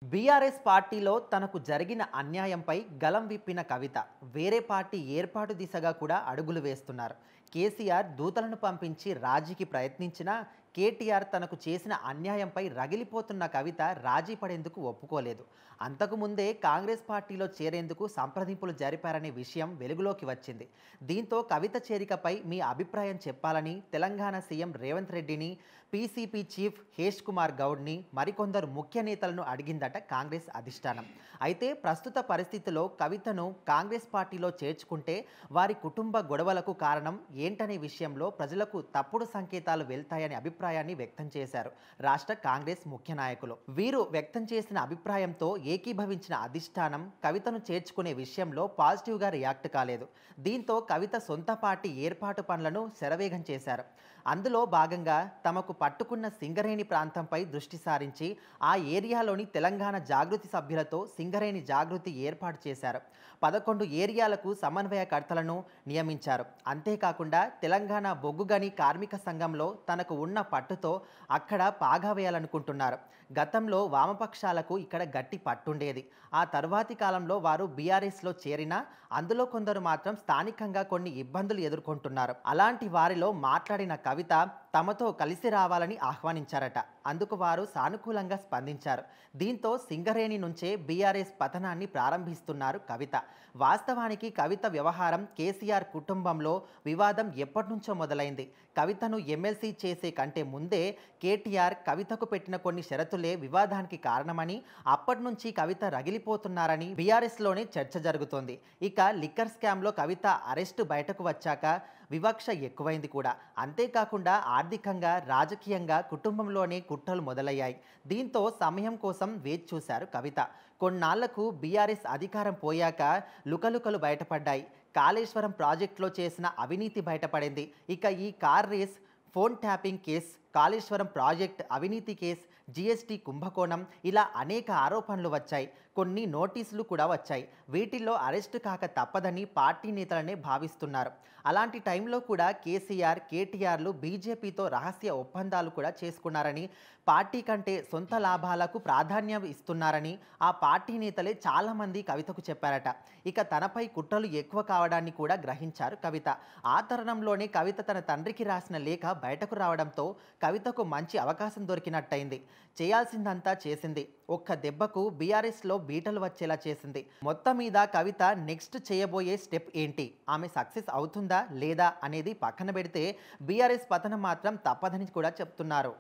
BRS పార్టీలో తనకు జరిగిన అన్యాయంపై గలం విప్పిన కవిత వేరే పార్టీ ఏర్పాటు దిశగా కూడా అడుగులు వేస్తున్నారు. కేసీఆర్ దూతలను పంపించి రాజీకి ప్రయత్నించినా కేటీఆర్ తనకు చేసిన అన్యాయంపై రగిలిపోతున్న కవిత రాజీ పడేందుకు ఒప్పుకోలేదు. అంతకుముందే కాంగ్రెస్ పార్టీలో చేరేందుకు సంప్రదింపులు జరిపారనే విషయం వెలుగులోకి వచ్చింది. దీంతో కవిత చేరికపై మీ అభిప్రాయం చెప్పాలని తెలంగాణ సీఎం రేవంత్ రెడ్డిని, పీసీపీ చీఫ్ హేష్ కుమార్ గౌడ్ని, మరికొందరు ముఖ్య నేతలను అడిగిందట కాంగ్రెస్ అధిష్టానం. అయితే ప్రస్తుత పరిస్థితిలో కవితను కాంగ్రెస్ పార్టీలో చేర్చుకుంటే వారి కుటుంబ గొడవలకు కారణం ఏంటనే విషయంలో ప్రజలకు తప్పుడు సంకేతాలు వెళ్తాయనే అభిప్రాయాన్ని వ్యక్తం చేశారు రాష్ట్ర కాంగ్రెస్ ముఖ్య నాయకులు. వీరు వ్యక్తం చేసిన అభిప్రాయంతో ఏకీభవించిన అధిష్టానం కవితను చేర్చుకునే విషయంలో పాజిటివ్గా రియాక్ట్ కాలేదు. దీంతో కవిత సొంత పార్టీ ఏర్పాటు పనులను శరవేగం చేశారు. అందులో భాగంగా తమకు పట్టుకున్న సింగరేణి ప్రాంతంపై దృష్టి సారించి ఆ ఏరియాలోని తెలంగాణ జాగృతి సభ్యులతో సింగరేణి జాగృతి ఏర్పాటు చేశారు. 11 ఏరియాలకు సమన్వయకర్తలను నియమించారు. అంతేకాకుండా తెలంగాణ బొగ్గుగని కార్మిక సంఘంలో తనకు ఉన్న పట్టుతో అక్కడ పాగా వేయాలనుకుంటున్నారు. గతంలో వామపక్షాలకు ఇక్కడ గట్టి పట్టుండేది. ఆ తర్వాతి కాలంలో వారు బీఆర్ఎస్లో చేరినా అందులో కొందరు మాత్రం స్థానికంగా కొన్ని ఇబ్బందులు ఎదుర్కొంటున్నారు. అలాంటి వారిలో మాట్లాడిన కవిత తమతో కలిసి రావాలని ఆహ్వానించారట. అందుకు వారు సానుకూలంగా స్పందించారు. దీంతో సింగరేణి నుంచే బీఆర్ఎస్ పతనాన్ని ప్రారంభిస్తున్నారు కవిత. వాస్తవానికి కవిత వ్యవహారం కేసీఆర్ కుటుంబంలో వివాదం ఎప్పటినుంచో మొదలైంది. కవితను ఎమ్మెల్సీ చేసే కంటే ముందే కేటీఆర్ కవితకు పెట్టిన కొన్ని షరతులే వివాదానికి కారణమని, అప్పటి నుంచి కవిత రగిలిపోతున్నారని బీఆర్ఎస్లోనే చర్చ జరుగుతోంది. ఇక లిక్కర్ స్కామ్లో కవిత అరెస్టు బయటకు వచ్చాక వివక్ష ఎక్కువైంది కూడా. అంతేకాకుండా ఆర్థికంగా, రాజకీయంగా కుటుంబంలోనే కుట్రలు మొదలయ్యాయి. దీంతో సమయం కోసం వేచి చూశారు కవిత. కొన్నాళ్లకు బీఆర్ఎస్ అధికారం పోయాక లుకలుకలు బయటపడ్డాయి. కాళేశ్వరం ప్రాజెక్టులో చేసిన అవినీతి బయటపడింది. ఇక ఈ car race, phone tapping case, Kaleshwaram project అవినీతి కేస్, జీఎస్టీ కుంభకోణం, ఇలా అనేక ఆరోపణలు వచ్చాయి. కొన్ని నోటీసులు కూడా వచ్చాయి. వీటిల్లో అరెస్టు కాక తప్పదని పార్టీ నేతలనే భావిస్తున్నారు. అలాంటి టైంలో కూడా కేసీఆర్, కేటీఆర్లు బీజేపీతో రహస్య ఒప్పందాలు కూడా చేసుకున్నారని, పార్టీ కంటే సొంత లాభాలకు ప్రాధాన్యం ఇస్తున్నారని ఆ పార్టీ నేతలే చాలామంది కవితకు చెప్పారట. ఇక తనపై కుట్రలు ఎక్కువ కావడాన్ని కూడా గ్రహించారు కవిత. ఆ తరుణంలోనే కవిత తన తండ్రికి రాసిన లేఖ బయటకు రావడంతో కవితకు మంచి అవకాశం దొరికినట్టయింది. చేయాల్సిందంతా చేసింది. ఒక్క దెబ్బకు బీఆర్ఎస్లో బీటలు వచ్చేలా చేసింది. మొత్తం మీద కవిత నెక్స్ట్ చేయబోయే స్టెప్ ఏంటి, ఆమె సక్సెస్ అవుతుందా లేదా అనేది పక్కన పెడితే బీఆర్ఎస్ పతనం మాత్రం తప్పదని కూడా చెప్తున్నారు.